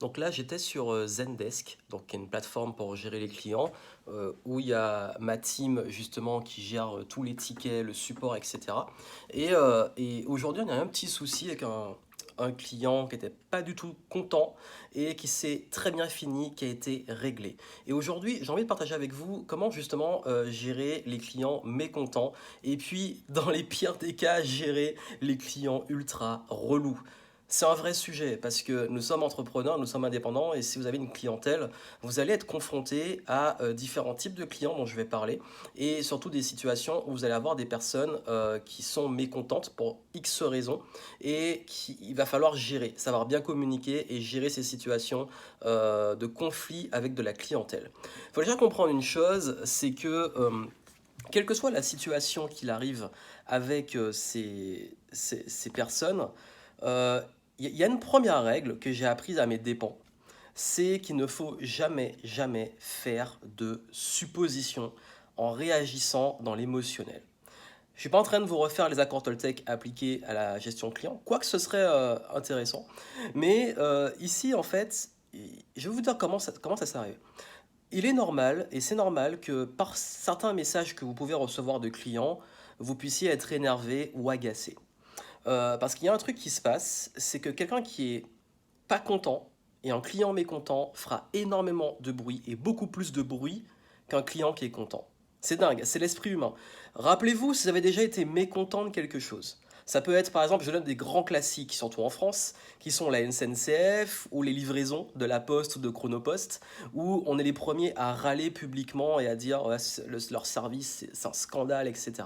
Donc là, j'étais sur Zendesk, donc qui est une plateforme pour gérer les clients, où il y a ma team justement qui gère tous les tickets, le support, etc. Et aujourd'hui, on a un petit souci avec un client qui n'était pas du tout content et qui s'est très bien fini, qui a été réglé. Et aujourd'hui, j'ai envie de partager avec vous comment justement gérer les clients mécontents et puis, dans les pires des cas, gérer les clients ultra relous. C'est un vrai sujet parce que nous sommes entrepreneurs, nous sommes indépendants et si vous avez une clientèle, vous allez être confronté à différents types de clients dont je vais parler et surtout des situations où vous allez avoir des personnes qui sont mécontentes pour X raisons et il va falloir gérer, savoir bien communiquer et gérer ces situations de conflit avec de la clientèle. Il faut déjà comprendre une chose, c'est que quelle que soit la situation qu'il arrive avec ces personnes, euh, il y a une première règle que j'ai apprise à mes dépens, c'est qu'il ne faut jamais, jamais faire de suppositions en réagissant dans l'émotionnel. Je ne suis pas en train de vous refaire les accords Toltec appliqués à la gestion client, quoique ce serait intéressant. Mais ici, en fait, je vais vous dire comment ça s'est arrivé. Il est normal, et c'est normal, que par certains messages que vous pouvez recevoir de clients, vous puissiez être énervé ou agacé. Parce qu'il y a un truc qui se passe, c'est que quelqu'un qui est pas content et un client mécontent fera énormément de bruit et beaucoup plus de bruit qu'un client qui est content. C'est dingue, c'est l'esprit humain. Rappelez-vous si vous avez déjà été mécontent de quelque chose. Ça peut être par exemple, je donne des grands classiques, surtout en France, qui sont la SNCF ou les livraisons de la Poste ou de Chronopost, où on est les premiers à râler publiquement et à dire ouais, leur service c'est un scandale, etc.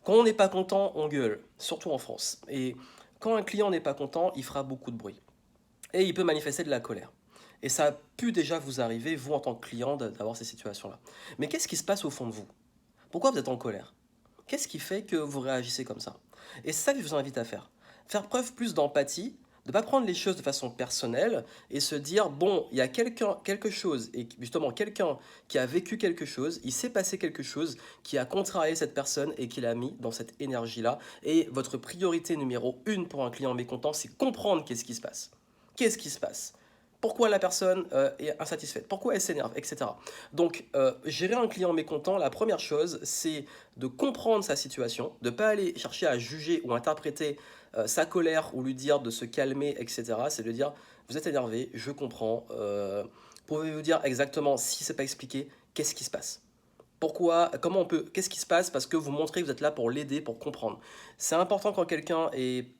Quand on n'est pas content, on gueule, surtout en France. Et quand un client n'est pas content, il fera beaucoup de bruit et il peut manifester de la colère. Et ça a pu déjà vous arriver, vous en tant que client, d'avoir ces situations-là. Mais qu'est-ce qui se passe au fond de vous? Pourquoi vous êtes en colère? Qu'est-ce qui fait que vous réagissez comme ça? Et c'est ça que je vous invite à faire. Faire preuve plus d'empathie, de ne pas prendre les choses de façon personnelle et se dire, bon, il y a quelque chose, et justement quelqu'un qui a vécu quelque chose, il s'est passé quelque chose qui a contrarié cette personne et qui l'a mis dans cette énergie-là. Et votre priorité numéro une pour un client mécontent, c'est comprendre qu'est-ce qui se passe. Qu'est-ce qui se passe? Pourquoi la personne est insatisfaite? Pourquoi elle s'énerve? Etc. Donc, gérer un client mécontent, la première chose, c'est de comprendre sa situation, de ne pas aller chercher à juger ou interpréter sa colère ou lui dire de se calmer, etc. C'est de dire, vous êtes énervé, je comprends. Pouvez-vous dire exactement, si c'est pas expliqué, qu'est-ce qui se passe? Pourquoi, comment on peut, qu'est-ce qui se passe? Parce que vous montrez que vous êtes là pour l'aider, pour comprendre. C'est important quand quelqu'un est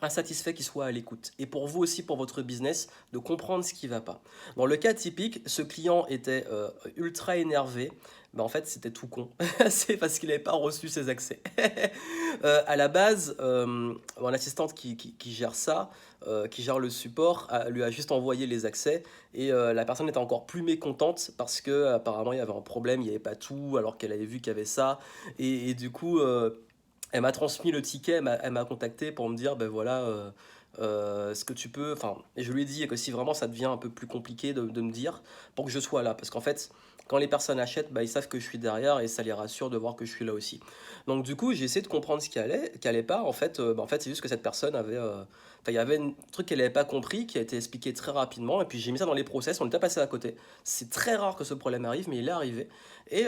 insatisfait qu'il soit à l'écoute. Et pour vous aussi, pour votre business, de comprendre ce qui ne va pas. Dans le cas typique, ce client était ultra énervé. Ben en fait, c'était tout con. C'est parce qu'il n'avait pas reçu ses accès. À la base, mon assistante qui gère ça, qui gère le support, lui a juste envoyé les accès. Et la personne était encore plus mécontente parce que apparemment il y avait un problème, il n'y avait pas tout, alors qu'elle avait vu qu'il y avait ça. Et du coup, elle m'a transmis le ticket, elle m'a contacté pour me dire, ben voilà, ce que tu peux, enfin, et je lui ai dit que si vraiment ça devient un peu plus compliqué de me dire, pour que je sois là, parce qu'en fait, quand les personnes achètent, bah, ils savent que je suis derrière et ça les rassure de voir que je suis là aussi. Donc du coup, j'ai essayé de comprendre ce qui allait pas. En fait, c'est juste que cette personne avait, enfin, il y avait un truc qu'elle n'avait pas compris, qui a été expliqué très rapidement, et puis j'ai mis ça dans les process. On était passé à côté. C'est très rare que ce problème arrive, mais il est arrivé. Et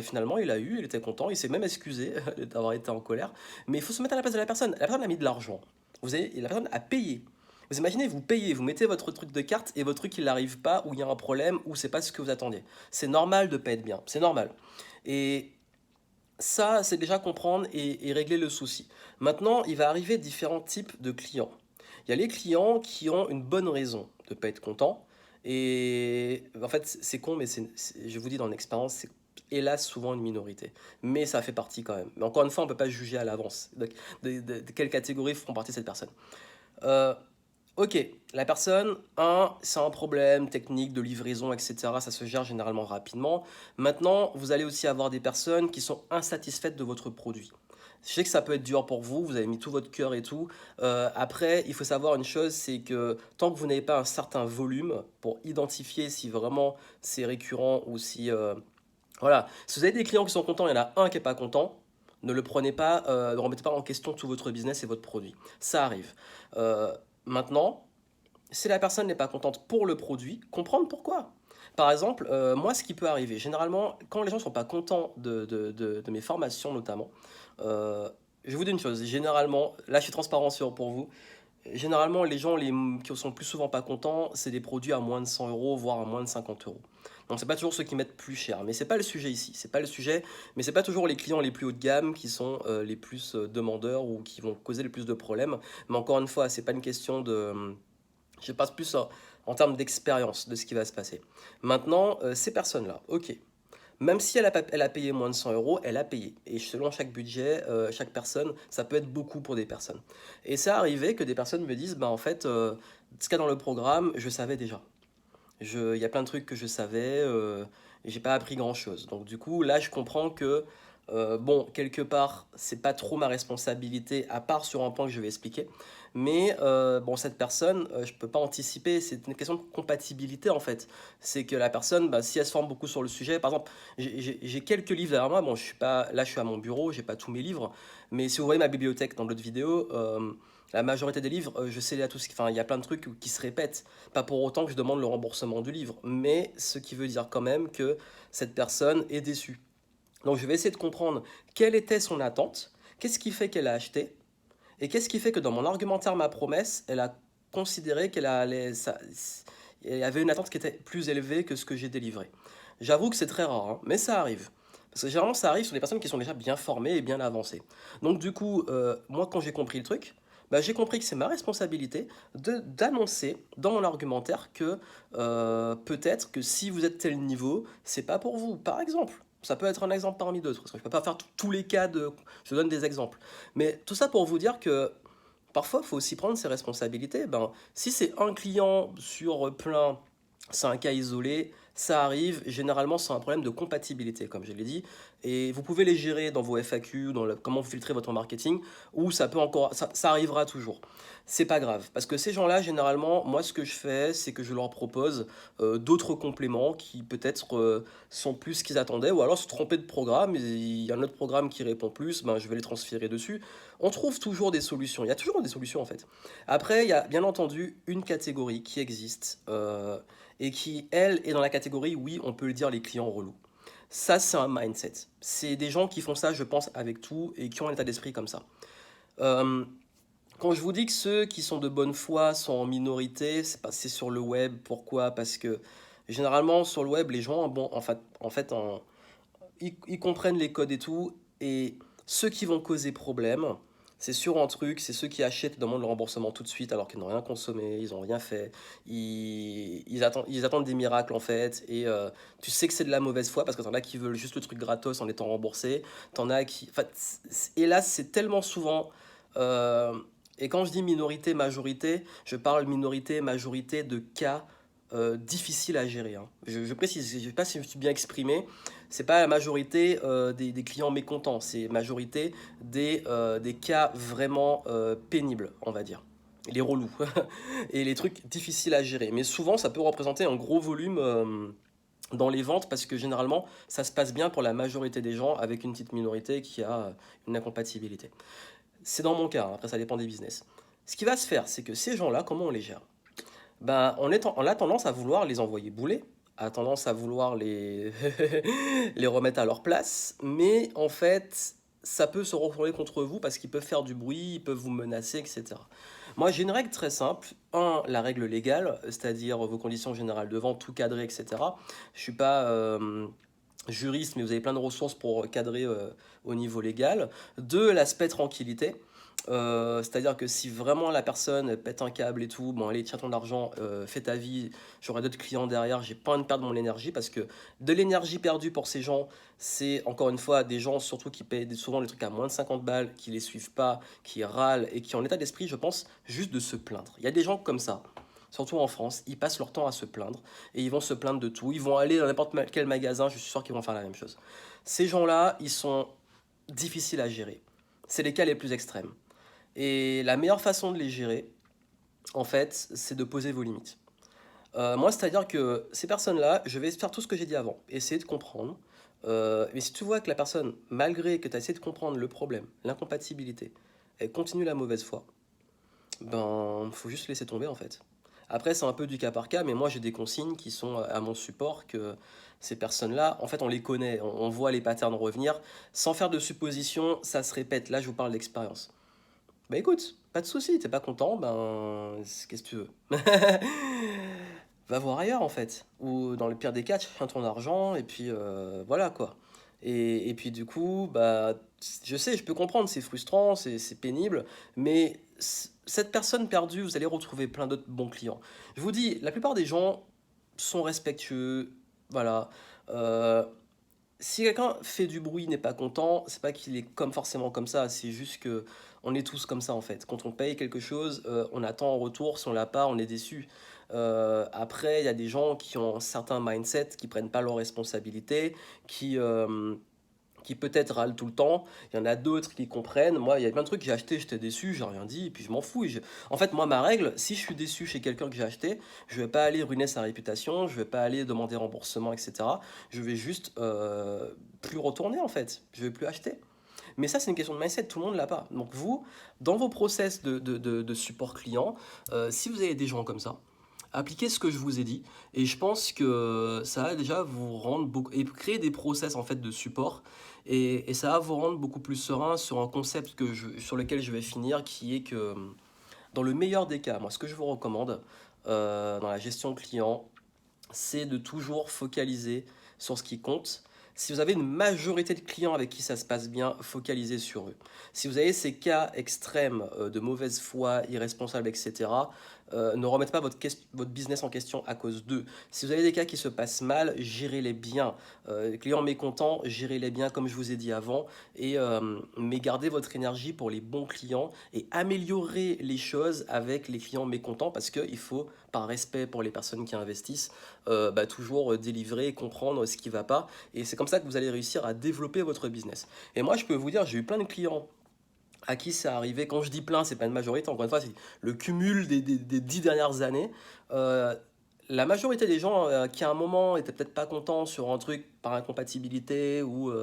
finalement, il était content, il s'est même excusé d'avoir été en colère. Mais il faut se mettre à la place de la personne. La personne a mis de l'argent. La personne a payé. Vous imaginez, vous payez, vous mettez votre truc de carte et votre truc il n'arrive pas, ou il y a un problème, ou c'est pas ce que vous attendiez. C'est normal de pas être bien, c'est normal. Et ça, c'est déjà comprendre et régler le souci. Maintenant, il va arriver différents types de clients. Il y a les clients qui ont une bonne raison de ne pas être contents. Et en fait, c'est con, mais je vous dis dans l'expérience, c'est hélas souvent une minorité. Mais ça fait partie quand même. Mais encore une fois, on ne peut pas juger à l'avance de quelle catégorie feront partie cette personne. Euh, ok, la personne, c'est un problème technique de livraison, etc. Ça se gère généralement rapidement. Maintenant, vous allez aussi avoir des personnes qui sont insatisfaites de votre produit. Je sais que ça peut être dur pour vous, vous avez mis tout votre cœur et tout. Après, il faut savoir une chose, c'est que tant que vous n'avez pas un certain volume pour identifier si vraiment c'est récurrent ou si... voilà, si vous avez des clients qui sont contents, il y en a un qui n'est pas content, ne le prenez pas, ne remettez pas en question tout votre business et votre produit. Ça arrive. Maintenant, Si la personne n'est pas contente pour le produit, comprendre pourquoi. Par exemple, moi, ce qui peut arriver, généralement, quand les gens ne sont pas contents de mes formations notamment, euh, je vous dis une chose, généralement, là je suis transparent pour vous, généralement les gens qui sont le plus souvent pas contents, c'est des produits à moins de 100 euros, voire à moins de 50 euros. Donc c'est pas toujours ceux qui mettent plus cher, mais c'est pas le sujet ici, c'est pas le sujet, mais c'est pas toujours les clients les plus haut de gamme qui sont les plus demandeurs ou qui vont causer le plus de problèmes. Mais encore une fois, c'est pas une question de je passe plus en termes d'expérience de ce qui va se passer. Maintenant, ces personnes-là, ok. Même si elle a payé moins de 100 euros, elle a payé. Et selon chaque budget, chaque personne, ça peut être beaucoup pour des personnes. Et ça arrivé que des personnes me disent, bah en fait, ce qu'il y a dans le programme, je savais déjà. Il y a plein de trucs que je savais, et j'ai pas appris grand-chose. Donc du coup, là, je comprends que, bon, quelque part, c'est pas trop ma responsabilité, à part sur un point que je vais expliquer. Mais bon, cette personne, je peux pas anticiper, c'est une question de compatibilité en fait. C'est que la personne, bah, si elle se forme beaucoup sur le sujet, par exemple, j'ai quelques livres derrière moi, bon, je suis pas, là je suis à mon bureau, j'ai pas tous mes livres, mais si vous voyez ma bibliothèque dans l'autre vidéo, la majorité des livres, je sais là tout ce qui, enfin, il y a plein de trucs qui se répètent. Pas pour autant que je demande le remboursement du livre, mais ce qui veut dire quand même que cette personne est déçue. Donc je vais essayer de comprendre quelle était son attente, qu'est-ce qui fait qu'elle a acheté, et qu'est-ce qui fait que dans mon argumentaire, ma promesse, elle a considéré elle avait une attente qui était plus élevée que ce que j'ai délivré. J'avoue que c'est très rare, hein, mais ça arrive. Parce que généralement, ça arrive sur des personnes qui sont déjà bien formées et bien avancées. Donc du coup, moi, quand j'ai compris le truc, bah, j'ai compris que c'est ma responsabilité d'annoncer dans mon argumentaire que peut-être que si vous êtes tel niveau, c'est pas pour vous. Par exemple, ça peut être un exemple parmi d'autres, parce que je peux pas faire tous les cas de... Je donne des exemples. Mais tout ça pour vous dire que parfois, il faut aussi prendre ses responsabilités. Ben, si c'est un client sur plein, c'est un cas isolé, ça arrive. Généralement, c'est un problème de compatibilité, comme je l'ai dit. Et vous pouvez les gérer dans vos FAQ, comment vous filtrez votre marketing, ou ça peut encore, ça arrivera toujours. C'est pas grave, parce que ces gens-là, généralement, moi, ce que je fais, c'est que je leur propose d'autres compléments qui peut-être sont plus ce qu'ils attendaient, ou alors se tromper de programme. Il y a un autre programme qui répond plus, ben, je vais les transférer dessus. On trouve toujours des solutions. Il y a toujours des solutions en fait. Après, il y a bien entendu une catégorie qui existe et qui, elle, est dans la catégorie, oui, on peut le dire, les clients relous. Ça, c'est un mindset. C'est des gens qui font ça, je pense, avec tout et qui ont un état d'esprit comme ça. Euh, Quand je vous dis que ceux qui sont de bonne foi sont en minorité, c'est sur le web. Pourquoi? Parce que généralement, sur le web, les gens, bon, ils comprennent les codes et tout, et ceux qui vont causer problème, c'est sur un truc, c'est ceux qui achètent et demandent le remboursement tout de suite alors qu'ils n'ont rien consommé, ils n'ont rien fait, ils attendent des miracles en fait, et tu sais que c'est de la mauvaise foi parce que t'en as qui veulent juste le truc gratos en étant remboursé, t'en as qui... Enfin, et là c'est tellement souvent... euh, et quand je dis minorité, majorité, je parle minorité, majorité de cas difficiles à gérer, hein. Je précise, je ne sais pas si je me suis bien exprimé, c'est pas la majorité des clients mécontents, c'est majorité des cas vraiment pénibles, on va dire. Les relous et les trucs difficiles à gérer. Mais souvent, ça peut représenter un gros volume dans les ventes parce que généralement, ça se passe bien pour la majorité des gens avec une petite minorité qui a une incompatibilité. C'est dans mon cas, hein, après ça dépend des business. Ce qui va se faire, c'est que ces gens-là, comment on les gère? Ben, on a tendance à vouloir les envoyer bouler, a tendance à vouloir les remettre à leur place, mais en fait, ça peut se retourner contre vous parce qu'ils peuvent faire du bruit, ils peuvent vous menacer, etc. Moi, j'ai une règle très simple. Un, la règle légale, c'est-à-dire vos conditions générales de vente, tout cadré, etc. Je suis pas juriste, mais vous avez plein de ressources pour cadrer au niveau légal. Deux, l'aspect tranquillité. C'est-à-dire que si vraiment la personne pète un câble et tout, bon allez, tiens ton argent, fais ta vie, j'aurai d'autres clients derrière, j'ai pas envie de perdre mon énergie parce que de l'énergie perdue pour ces gens, c'est encore une fois des gens surtout qui payent souvent des trucs à moins de 50 balles, qui les suivent pas, qui râlent et qui ont l'état d'esprit, je pense, juste de se plaindre. Il y a des gens comme ça, surtout en France, ils passent leur temps à se plaindre et ils vont se plaindre de tout. Ils vont aller dans n'importe quel magasin, je suis sûr qu'ils vont faire la même chose. Ces gens-là, ils sont difficiles à gérer. C'est les cas les plus extrêmes. Et la meilleure façon de les gérer, en fait, c'est de poser vos limites. Moi, c'est-à-dire que ces personnes-là, je vais faire tout ce que j'ai dit avant, essayer de comprendre. Mais si tu vois que la personne, malgré que tu as essayé de comprendre le problème, l'incompatibilité, elle continue la mauvaise foi, ben, faut juste laisser tomber en fait. Après, c'est un peu du cas par cas, mais moi j'ai des consignes qui sont à mon support que ces personnes-là, en fait, on les connaît, on voit les patterns revenir. Sans faire de suppositions, ça se répète. Là, je vous parle d'expérience. Bah écoute, pas de souci, t'es pas content, ben qu'est-ce que tu veux? Va voir ailleurs en fait. Ou dans le pire des cas, tu tiens ton argent et puis voilà quoi. Et puis du coup, bah je sais, je peux comprendre, c'est frustrant, c'est pénible, mais cette personne perdue, vous allez retrouver plein d'autres bons clients. Je vous dis, la plupart des gens sont respectueux, voilà. Euh, Si quelqu'un fait du bruit, n'est pas content, c'est pas qu'il est comme forcément comme ça, c'est juste que on est tous comme ça en fait. Quand on paye quelque chose, on attend en retour, si on l'a pas, on est déçu. Après, il y a des gens qui ont un certain mindset, qui prennent pas leurs responsabilités, qui, euh, qui peut-être râlent tout le temps. Il y en a d'autres qui comprennent. Moi, il y a plein de trucs que j'ai acheté, j'étais déçu, j'ai rien dit, et puis je m'en fous. En fait, moi, ma règle, si je suis déçu chez quelqu'un que j'ai acheté, je vais pas aller ruiner sa réputation, je vais pas aller demander remboursement, etc. Je vais juste plus retourner, en fait. Je vais plus acheter. Mais ça, c'est une question de mindset, tout le monde l'a pas. Donc vous, dans vos process de support client, si vous avez des gens comme ça, appliquez ce que je vous ai dit et je pense que ça va déjà vous rendre beaucoup et créer des process en fait de support et ça va vous rendre beaucoup plus serein sur un concept sur lequel je vais finir qui est que dans le meilleur des cas, moi ce que je vous recommande dans la gestion client, c'est de toujours focaliser sur ce qui compte. Si vous avez une majorité de clients avec qui ça se passe bien, focalisez sur eux. Si vous avez ces cas extrêmes de mauvaise foi, irresponsables, etc., ne remettez pas votre business en question à cause d'eux. Si vous avez des cas qui se passent mal, gérez-les bien. Les clients mécontents, gérez-les bien comme je vous ai dit avant. Mais gardez votre énergie pour les bons clients et améliorez les choses avec les clients mécontents parce qu'il faut, par respect pour les personnes qui investissent, toujours délivrer et comprendre ce qui ne va pas. Et c'est comme ça que vous allez réussir à développer votre business. Et moi, je peux vous dire, j'ai eu plein de clients à qui c'est arrivé. Quand je dis plein, c'est pas une majorité. Encore une fois, c'est le cumul des 10 dernières années. Euh, la majorité des gens qui à un moment étaient peut-être pas contents sur un truc par incompatibilité ou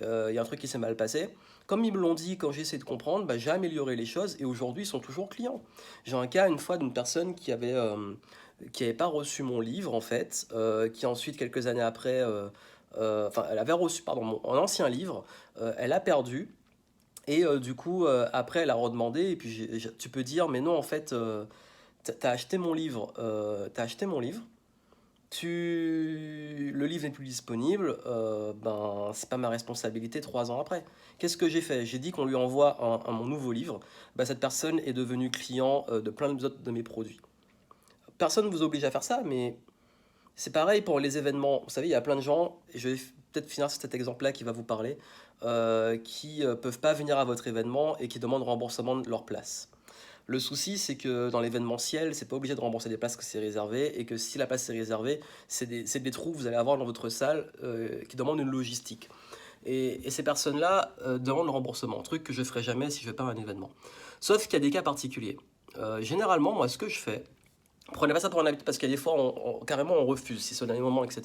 il y a un truc qui s'est mal passé, comme ils me l'ont dit quand j'ai essayé de comprendre, bah, j'ai amélioré les choses et aujourd'hui ils sont toujours clients. J'ai un cas une fois d'une personne qui avait pas reçu mon livre en fait, qui ensuite quelques années après, enfin elle avait reçu pardon un ancien livre, elle a perdu. Et du coup, après, elle a redemandé, et puis tu peux dire, mais non, en fait, t'as acheté mon livre, le livre n'est plus disponible, ben, c'est pas ma responsabilité 3 ans après. Qu'est-ce que j'ai fait? J'ai dit qu'on lui envoie mon nouveau livre, ben, cette personne est devenue client de plein d'autres de mes produits. Personne ne vous oblige à faire ça, mais c'est pareil pour les événements. Vous savez, il y a plein de gens, et je vais peut-être finir sur cet exemple-là qui va vous parler, qui peuvent pas venir à votre événement et qui demandent remboursement de leur place. Le souci, c'est que dans l'événementiel, c'est pas obligé de rembourser des places que c'est réservé et que si la place est réservée, c'est des trous que vous allez avoir dans votre salle qui demandent une logistique. Et ces personnes-là demandent le remboursement, truc que je ferai jamais si je vais pas à un événement. Sauf qu'il y a des cas particuliers. Généralement, moi, ce que je fais, prenez pas ça pour un habitude parce qu'il y a des fois, carrément, on refuse si c'est au dernier moment, etc.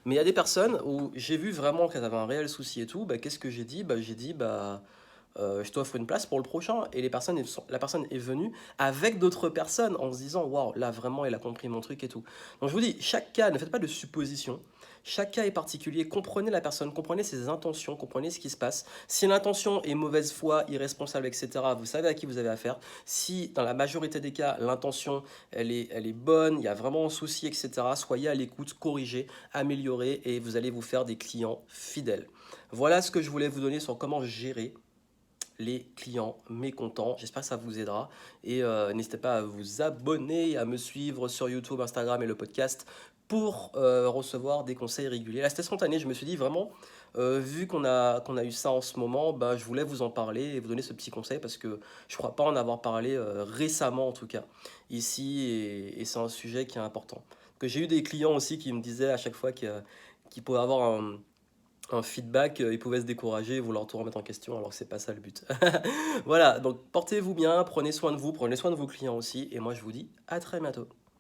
Mais il y a des personnes où j'ai vu vraiment qu'elles avaient un réel souci et tout. Bah, qu'est-ce que j'ai dit? Bah, j'ai dit, je t'offre une place pour le prochain. Et la personne est venue avec d'autres personnes en se disant, waouh, là vraiment, elle a compris mon truc et tout. Donc je vous dis, chaque cas, ne faites pas de suppositions. Chaque cas est particulier. Comprenez la personne, comprenez ses intentions, comprenez ce qui se passe. Si l'intention est mauvaise foi, irresponsable, etc., vous savez à qui vous avez affaire. Si dans la majorité des cas, l'intention elle est bonne, il y a vraiment un souci, etc., soyez à l'écoute, corrigez, améliorez et vous allez vous faire des clients fidèles. Voilà ce que je voulais vous donner sur comment gérer les clients mécontents. J'espère que ça vous aidera. Et n'hésitez pas à vous abonner, à me suivre sur YouTube, Instagram et le podcast pour recevoir des conseils réguliers. Là, c'était spontané. Je me suis dit vraiment, vu qu'on a eu ça en ce moment, bah, je voulais vous en parler et vous donner ce petit conseil parce que je ne crois pas en avoir parlé récemment en tout cas ici et c'est un sujet qui est important. Que j'ai eu des clients aussi qui me disaient à chaque fois qu'ils pouvaient avoir un feedback, ils pouvaient se décourager et vouloir tout remettre en question, alors que c'est pas ça le but. Voilà, donc portez-vous bien, prenez soin de vous, prenez soin de vos clients aussi, et moi je vous dis à très bientôt.